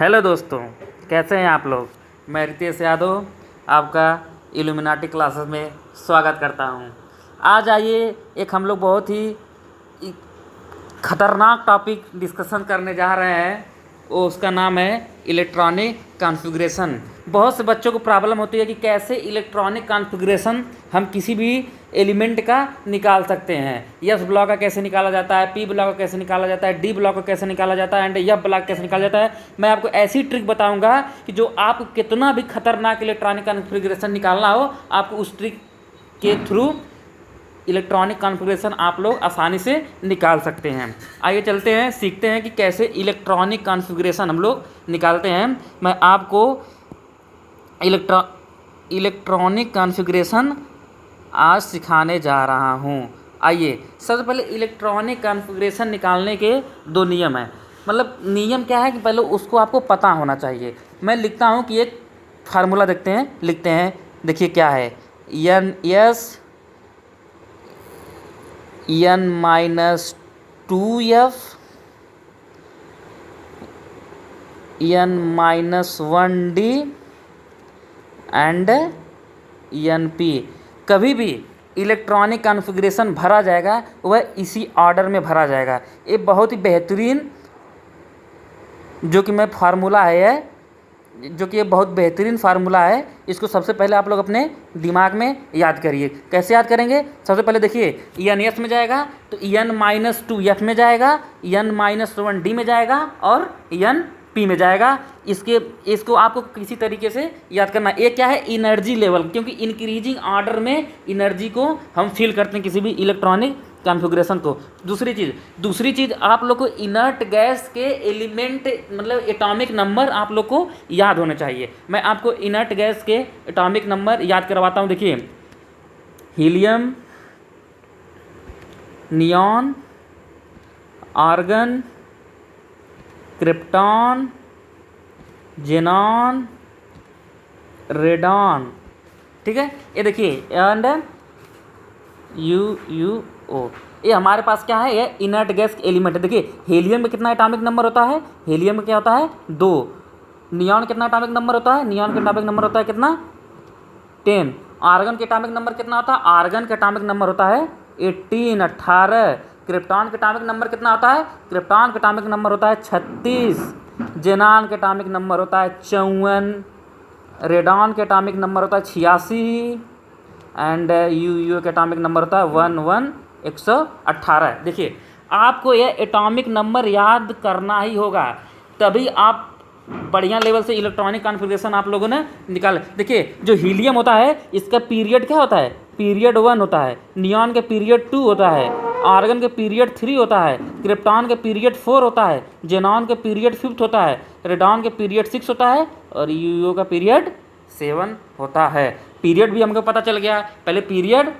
Hello दोस्तों, कैसे हैं आप लोग। मैं रितेश यादव आपका इल्यूमिनाटी क्लासेस में स्वागत करता हूं। आज आइए एक हम लोग बहुत ही ख़तरनाक टॉपिक डिस्कशन करने जा रहे हैं। वो उसका नाम है इलेक्ट्रॉनिक कॉन्फ़िगरेशन। बहुत से बच्चों को प्रॉब्लम होती है कि कैसे इलेक्ट्रॉनिक कॉन्फ़िगरेशन हम किसी भी एलिमेंट का निकाल सकते हैं। एस ब्लॉक का कैसे निकाला जाता है, पी ब्लॉक का कैसे निकाला जाता है, डी ब्लॉक का कैसे निकाला जाता है एंड एफ ब्लॉक कैसे निकाला जाता है। मैं आपको ऐसी ट्रिक बताऊंगा कि जो आपको कितना भी खतरनाक इलेक्ट्रॉनिक कॉन्फ़िगरेशन निकालना हो, आपको उस ट्रिक के थ्रू इलेक्ट्रॉनिक कॉन्फ़िगरेशन आप लोग आसानी से निकाल सकते हैं। आइए चलते हैं, सीखते हैं कि कैसे इलेक्ट्रॉनिक कॉन्फ़िगरेशन हम लोग निकालते हैं। मैं आपको इलेक्ट्रॉनिक कॉन्फ़िगरेशन आज सिखाने जा रहा हूँ। आइए सबसे पहले इलेक्ट्रॉनिक कॉन्फ़िगरेशन निकालने के दो नियम हैं। मतलब नियम क्या है कि पहले उसको आपको पता होना चाहिए। मैं लिखता हूँ कि एक फार्मूला लिखते हैं। देखिए क्या है, n minus 2f n minus 1d and np। कभी भी इलेक्ट्रॉनिक कॉन्फ़िगरेशन भरा जाएगा वह इसी ऑर्डर में भरा जाएगा। ये बहुत ही बेहतरीन जो कि मैं फार्मूला है, जो कि ये बहुत बेहतरीन फार्मूला है। इसको सबसे पहले आप लोग अपने दिमाग में याद करिए। कैसे याद करेंगे? सबसे पहले देखिए, एन एस में जाएगा तो एन माइनस 2 में जाएगा, एन माइनस 1 में जाएगा और एन पी में जाएगा। इसको आपको किसी तरीके से याद करना। एक क्या है, एनर्जी लेवल, क्योंकि इंक्रीजिंग ऑर्डर में एनर्जी को हम फील करते हैं किसी भी इलेक्ट्रॉनिक कॉन्फ़िगरेशन को। दूसरी चीज़ आप लोग को इनर्ट गैस के एलिमेंट मतलब एटॉमिक नंबर आप लोग को याद होने चाहिए। मैं आपको इनर्ट गैस के एटॉमिक नंबर याद करवाता हूँ। देखिए, helium, neon, argon, krypton, xenon, radon. ठीक है, ये देखिए एंड UUO। ये हमारे पास क्या है, ये इनर्ट गैस एलिमेंट है। देखिए हीलियम में कितना एटॉमिक नंबर होता है, हीलियम में क्या होता है 2। नियॉन कितना एटॉमिक नंबर होता है, नियॉन का एटॉमिक नंबर होता है कितना 10। आर्गन के एटॉमिक नंबर कितना होता है, आर्गन का एटॉमिक नंबर होता है 18। क्रिप्टॉन का एटॉमिक नंबर कितना होता है, क्रिप्टॉन का एटॉमिक नंबर होता है 36। जेनॉन का एटॉमिक नंबर होता है 54। रेडॉन का एटॉमिक नंबर होता है 86 एंड UUO का एटॉमिक नंबर होता है 118। देखिए आपको यह एटॉमिक नंबर याद करना ही होगा, तभी आप बढ़िया लेवल से इलेक्ट्रॉनिक कॉन्फ़िगरेशन आप लोगों ने निकाल। देखिए जो हीलियम होता है इसका पीरियड क्या होता है, पीरियड 1 होता है। नियॉन के पीरियड 2 होता है। आर्गन के पीरियड 3 होता है। क्रिप्टॉन के पीरियड 4 होता है। जेनॉन के पीरियड 5 होता है। रेडॉन के पीरियड 6 होता है और UUO का पीरियड 7 होता है। पीरियड भी हमको पता चल गया। पहले period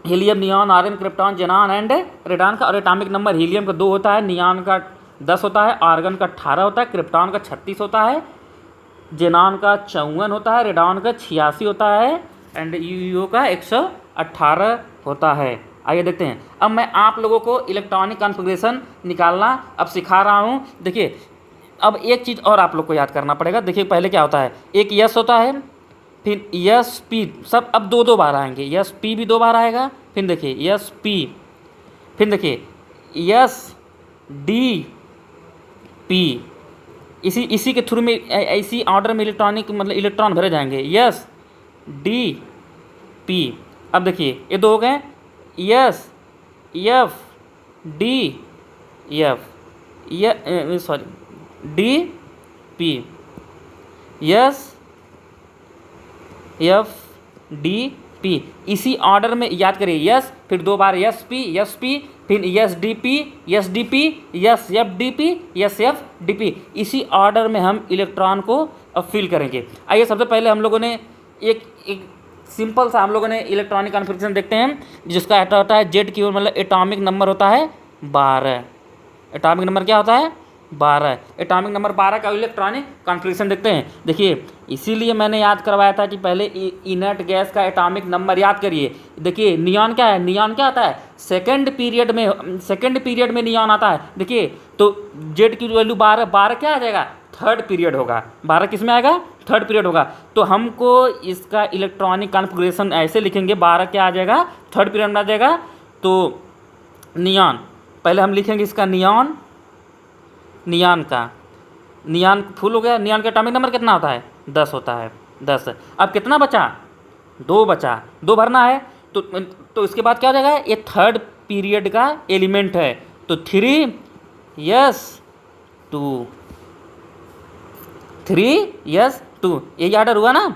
helium, neon, argon, krypton, xenon and radon का। और एटॉमिक नंबर हीलियम का 2 होता है, नियॉन का 10 होता है, आर्गन का 18 होता है, क्रिप्टॉन का 36 होता है, जेनॉन का 54 होता है, रेडॉन का 86 होता है एंड UUO का 118 होता है। आइए देखते हैं। अब मैं आप लोगों को इलेक्ट्रॉनिक कॉन्फ़िगरेशन निकालना अब सिखा रहा हूँ। देखिए अब एक चीज़ और आप लोग को याद करना पड़ेगा। देखिए पहले क्या होता है, एक यस होता है, फिर यस पी, सब अब 2 बार आएंगे। यस पी भी 2 बार आएगा, फिर देखिए यस पी, फिर देखिए यस डी पी। इसी के थ्रू में इसी ऑर्डर में इलेक्ट्रॉनिक मतलब इलेक्ट्रॉन भरे जाएंगे। Yes D P. अब देखिए ये 2 हो गए, yes F D F, D P, yes F D P. इसी ऑर्डर में याद करिए। यस, फिर 2 बार यस पी, फिर yes D P, yes D P, yes F D P, yes F D P. इसी ऑर्डर में हम इलेक्ट्रॉन को अब फिल करेंगे। आइए सबसे पहले हम लोगों ने एक सिंपल सा हम लोगों ने इलेक्ट्रॉनिक कॉन्फ़िगरेशन देखते हैं, जिसका होता है जेड की ओर, मतलब एटॉमिक नंबर होता है 12। एटॉमिक नंबर क्या होता है 12। एटॉमिक नंबर 12 का इलेक्ट्रॉनिक कॉन्फ़िगरेशन देखते हैं। देखिए इसीलिए मैंने याद करवाया था कि पहले इनर्ट गैस का एटॉमिक नंबर याद करिए। देखिए नियॉन क्या है, नियॉन क्या आता है सेकंड पीरियड में नियॉन आता है। देखिए तो जेड की वैल्यू 12 क्या आ जाएगा थर्ड पीरियड होगा। 12 किस में आएगा? थर्ड पीरियड होगा। तो हमको इसका इलेक्ट्रॉनिक कॉन्फ़िगरेशन ऐसे लिखेंगे, 12 क्या आ जाएगा? थर्ड पीरियड में आ जाएगा। तो नियॉन, पहले हम लिखेंगे इसका नियॉन, नियॉन का, नियॉन फुल हो गया। नियॉन का एटॉमिक नंबर कितना होता है? 10 होता है, 10। अब कितना बचा? 2 बचा, 2 भरना है। तो इसके बाद क्या हो जाएगा? ये थर्ड पीरियड का एलिमेंट है, तो 3s2, 3s2, यही ऑर्डर हुआ ना,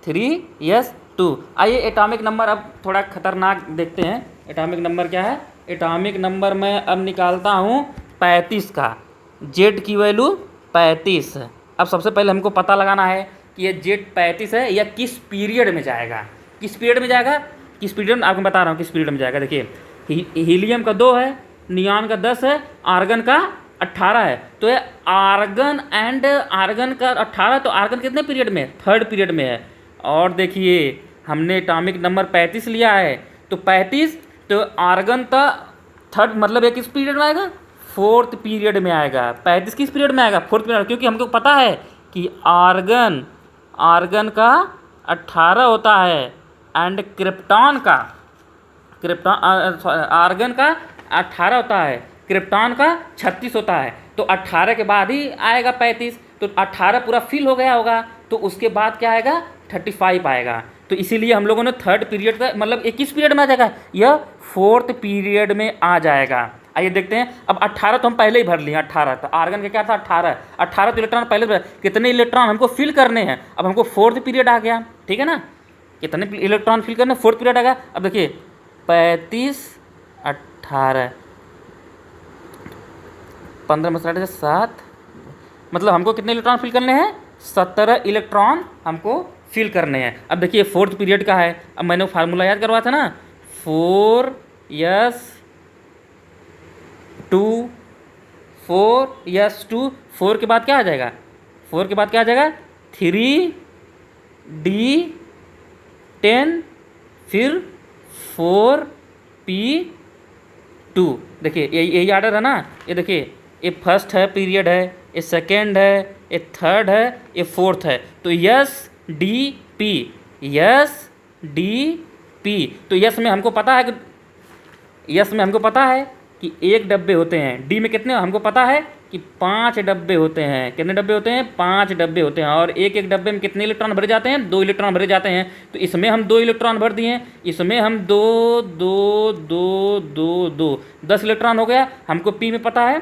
3s2। आइए एटॉमिक नंबर अब थोड़ा खतरनाक देखते हैं। एटॉमिक नंबर क्या है? एटॉमिक नंबर मैं अब निकालता हूँ 35 का, जेड की वैल्यू 35। अब सबसे पहले हमको पता लगाना है कि ये जेड 35 है, या किस पीरियड में जाएगा। किस पीरियड में जाएगा? किस पीरियड में, आपको बता रहा हूँ किस पीरियड में जाएगा। देखिए, हीलियम का 2 है, नियॉन का 10 है, आर्गन का 18 है। तो ये आर्गन एंड आर्गन का 18, तो आर्गन कितने पीरियड में? थर्ड पीरियड में है। और देखिए हमने एटॉमिक नंबर 35 लिया है, तो 35, तो आर्गन का थर्ड, मतलब ये किस पीरियड में आएगा? फोर्थ पीरियड में आएगा। 35 किस पीरियड में आएगा? फोर्थ पीरियड, क्योंकि हमको पता है कि आर्गन का 18 होता है, एंड क्रिप्टॉन का, आर्गन का 18 होता है, क्रिप्टॉन का 36 होता है। तो 18 के बाद ही आएगा 35, तो 18 पूरा फिल हो गया होगा, तो उसके बाद क्या आएगा? 35 आएगा। तो इसीलिए हम लोगों ने थर्ड पीरियड का, मतलब ये किस पीरियड में आ जाएगा? यह फोर्थ पीरियड में आ जाएगा। आइए देखते हैं। अब 18 तो हम पहले ही भर लिए, 18, तो आर्गन का क्या था? 18 तो इलेक्ट्रॉन पहले, कितने इलेक्ट्रॉन हमको फिल करने हैं? अब हमको फोर्थ पीरियड आ गया, ठीक है ना, कितने इलेक्ट्रॉन फिल करने? फोर्थ पीरियड आ गया। अब देखिए 35, 18, 15 में 7, मतलब हमको कितने इलेक्ट्रॉन फिल करने हैं? 17 इलेक्ट्रॉन हमको फिल करने हैं। अब देखिए फोर्थ पीरियड का है। अब मैंने वो फार्मूला याद करवाया था ना, 4s2, 4 के बाद क्या आ जाएगा? 4 के बाद क्या आ जाएगा? 3d10, फिर 4p2। देखिए यही ऑर्डर है ना। ये देखिए, ये फर्स्ट है पीरियड है, ये सेकेंड है, ये थर्ड है, ये फोर्थ है। तो यस डी पी, तो यस में हमको पता है कि, यस में हमको पता है कि 1 डब्बे होते हैं। डी में कितने हमको पता है कि 5 डब्बे होते हैं। कितने डब्बे होते हैं? 5 डब्बे होते हैं। और एक एक डब्बे में कितने इलेक्ट्रॉन भरे जाते हैं? 2 इलेक्ट्रॉन भरे जाते हैं। तो इसमें हम 2 इलेक्ट्रॉन भर दिए, इसमें हम 2 2 2 2 2, 10 इलेक्ट्रॉन हो गया। हमको पी में पता है,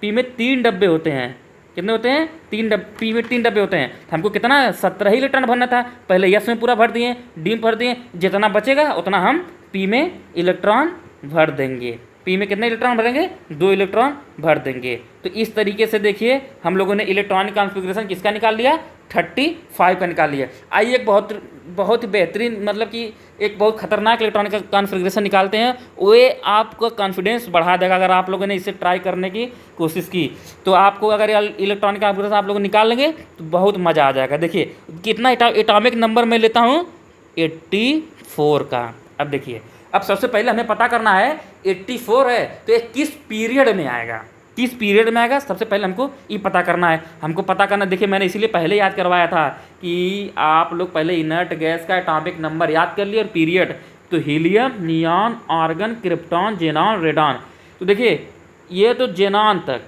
पी में 3 डब्बे होते हैं। कितने होते हैं? 3 डब्बे, पी में 3 डब्बे होते हैं। हमको कितना? 17 ही इलेक्ट्रॉन भरना था। पहले यस में पूरा भर दिए, डी में भर दिए, जितना बचेगा उतना हम पी में इलेक्ट्रॉन भर देंगे। पी में कितने इलेक्ट्रॉन भरेंगे? 2 इलेक्ट्रॉन भर देंगे। तो इस तरीके से देखिए हम लोगों ने इलेक्ट्रॉनिक कॉन्फ़िगरेशन किसका निकाल लिया? 35 का निकाल लिया। आइए एक बहुत ही बेहतरीन, मतलब कि एक बहुत खतरनाक इलेक्ट्रॉनिक कॉन्फ़िगरेशन निकालते हैं। वो आपका कॉन्फिडेंस बढ़ा देगा अगर आप लोगों ने इसे ट्राई करने की कोशिश की। तो आपको अगर इलेक्ट्रॉनिक कॉन्फ़िगरेशन आप लोग निकाल लेंगे तो बहुत मज़ा आ जाएगा। देखिए कितना एटॉमिक नंबर मैं लेता हूँ? 84 का। अब देखिए, अब सबसे पहले हमें पता करना है 84 है तो ये किस पीरियड में आएगा? किस पीरियड में आएगा? सबसे पहले हमको ये पता करना है। हमको पता करना, देखिए मैंने इसीलिए पहले याद करवाया था कि आप लोग पहले इनर्ट गैस का एटॉमिक नंबर याद कर लिए और पीरियड। तो helium, neon, argon, krypton, xenon, radon. तो देखिए ये तो जेनॉन तक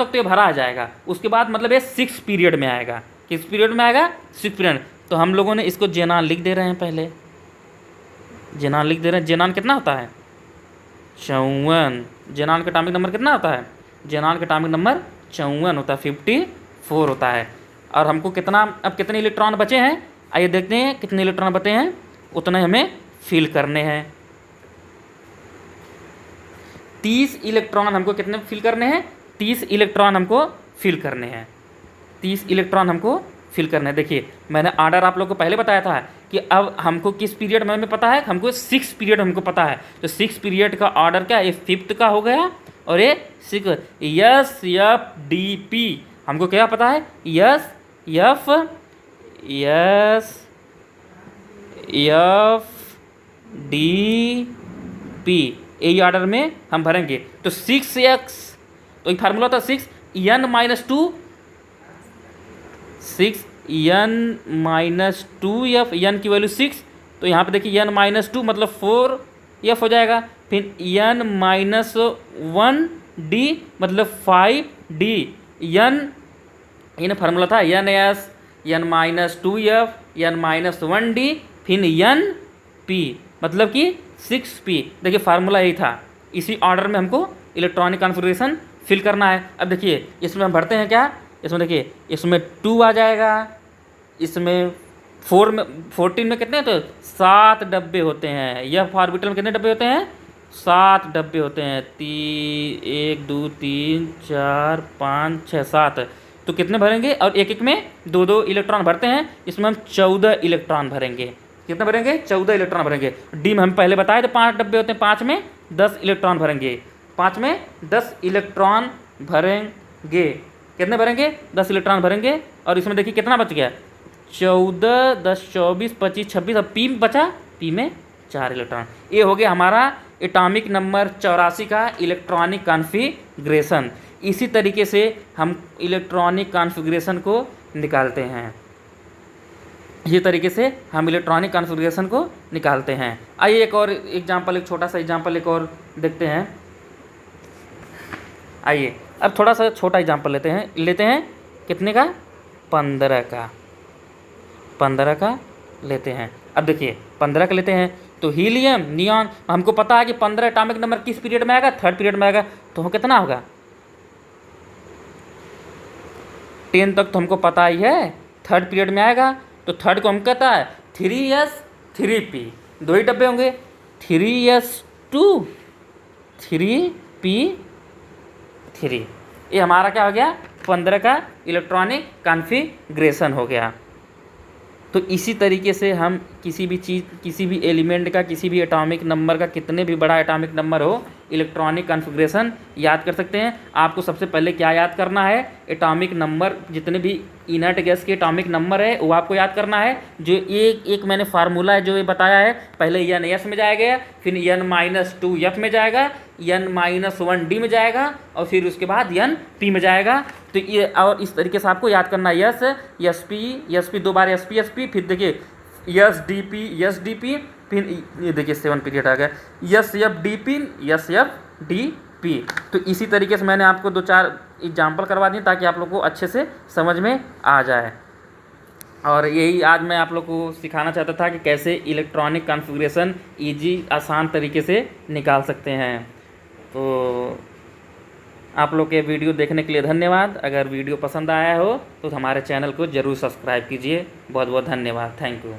तो ये भरा आ जाएगा। उसके बाद मतलब ये 6 पीरियड में आएगा। किस पीरियड में आएगा? 6 पीरियड। तो हम लोगों ने इसको जेनॉन लिख दे रहे हैं। पहले जेनॉन लिख दे रहे हैं। जेनॉन कितना होता है? 54। जेनॉन का एटॉमिक नंबर कितना होता है? जेनॉन का एटॉमिक नंबर 54 होता है, 54 होता है। और हमको कितना, अब कितने इलेक्ट्रॉन बचे हैं? आइए देखते हैं कितने इलेक्ट्रॉन बचे हैं। उतने हमें फिल करने हैं। 30 इलेक्ट्रॉन हमको कितने फिल करने हैं? 30 इलेक्ट्रॉन हमको फिल करने हैं। 30 इलेक्ट्रॉन हमको फिल करना है। देखिए मैंने ऑर्डर आप लोग को पहले बताया था कि अब हमको किस पीरियड में हमें पता है, हमको 6 पीरियड हमको पता है। तो 6 पीरियड का ऑर्डर क्या? ये 5th का हो गया और ये 6 यस एफ डी पी। हमको क्या पता है? यस एफ डी पी, यही ऑर्डर में हम भरेंगे। तो 6x, तो एक फार्मूला था 6n-2, 6n-2f, n की वैल्यू 6, तो यहाँ पे देखिए n-2 मतलब 4f हो जाएगा। फिर n-1d मतलब 5d, n फार्मूला था ns, n-2f, n-1d, फिर np मतलब कि 6p। देखिए फार्मूला यही था, इसी ऑर्डर में हमको इलेक्ट्रॉनिक कॉन्फ़िगरेशन फिल करना है। अब देखिए इसमें हम भरते हैं क्या, इसमें देखिए इसमें 2 आ जाएगा, इसमें 14 में कितने तो 7 डब्बे होते हैं। यह ऑर्बिटल में कितने डब्बे होते हैं, 7 डब्बे होते हैं। 1 2 3 4 5 6 7, तो कितने भरेंगे, और एक एक में 2 इलेक्ट्रॉन भरते हैं। इसमें हम 14 इलेक्ट्रॉन भरेंगे। कितने भरेंगे, 14 इलेक्ट्रॉन भरेंगे। डी में हम पहले बताए थे 5 डब्बे होते हैं, 5 में 10 इलेक्ट्रॉन भरेंगे, 5 में 10 इलेक्ट्रॉन भरेंगे। कितने भरेंगे, 10 इलेक्ट्रॉन भरेंगे। और इसमें देखिए कितना बच गया, 14 10 24 25 26, अब पी बचा, पी में 4 इलेक्ट्रॉन। ये हो गया हमारा एटॉमिक नंबर 84 का इलेक्ट्रॉनिक कॉन्फ़िगरेशन। इसी तरीके से हम इलेक्ट्रॉनिक कॉन्फ़िगरेशन को निकालते हैं, इसी तरीके से हम इलेक्ट्रॉनिक कॉन्फ़िगरेशन को निकालते हैं। आइए एक और एग्जांपल, एक छोटा सा एग्जांपल एक और देखते हैं। आइए अब थोड़ा सा छोटा एग्जांपल लेते हैं कितने का, 15 का लेते हैं। अब देखिए 15 का लेते हैं, तो हीलियम नियॉन, हमको पता है कि 15 एटॉमिक नंबर किस पीरियड में आएगा, 3rd पीरियड में आएगा। तो कितना होगा, 10 तक तो हमको पता ही है 3rd पीरियड में आएगा। तो 3rd को हम कहता है 3s 3p, 2 ही डब्बे होंगे, 3s2 3p3। ये हमारा क्या हो गया, 15 का इलेक्ट्रॉनिक कॉन्फ़िगरेशन हो गया। तो इसी तरीके से हम किसी भी चीज़, किसी भी एलिमेंट का, किसी भी एटॉमिक नंबर का, कितने भी बड़ा एटॉमिक नंबर हो, इलेक्ट्रॉनिक कॉन्फ़िगरेशन याद कर सकते हैं। आपको सबसे पहले क्या याद करना है, एटॉमिक नंबर, जितने भी इनर्ट गैस के एटॉमिक नंबर है वो आपको याद करना है। जो एक मैंने फार्मूला है जो ये बताया है, पहले n-s में जाएगा, फिर n-2f में जाएगा, n-1d में जाएगा, और फिर उसके बाद n-p में जाएगा। तो ये, और इस तरीके से आपको याद करना है, sp 2 बार sp, फिर देखिए sdp, फिर ये देखिए 7 पीरियड आ गया, sfdp। तो इसी तरीके से मैंने आपको 2-4 एग्जाम्पल करवा दिए ताकि आप लोग को अच्छे से समझ में आ जाए। और यही आज मैं आप लोग को सिखाना चाहता था कि कैसे इलेक्ट्रॉनिक कॉन्फ़िगरेशन ईजी, आसान तरीके से निकाल सकते हैं। तो आप लोग के वीडियो देखने के लिए धन्यवाद। अगर वीडियो पसंद आया हो तो हमारे चैनल को ज़रूर सब्सक्राइब कीजिए। बहुत बहुत धन्यवाद, थैंक यू।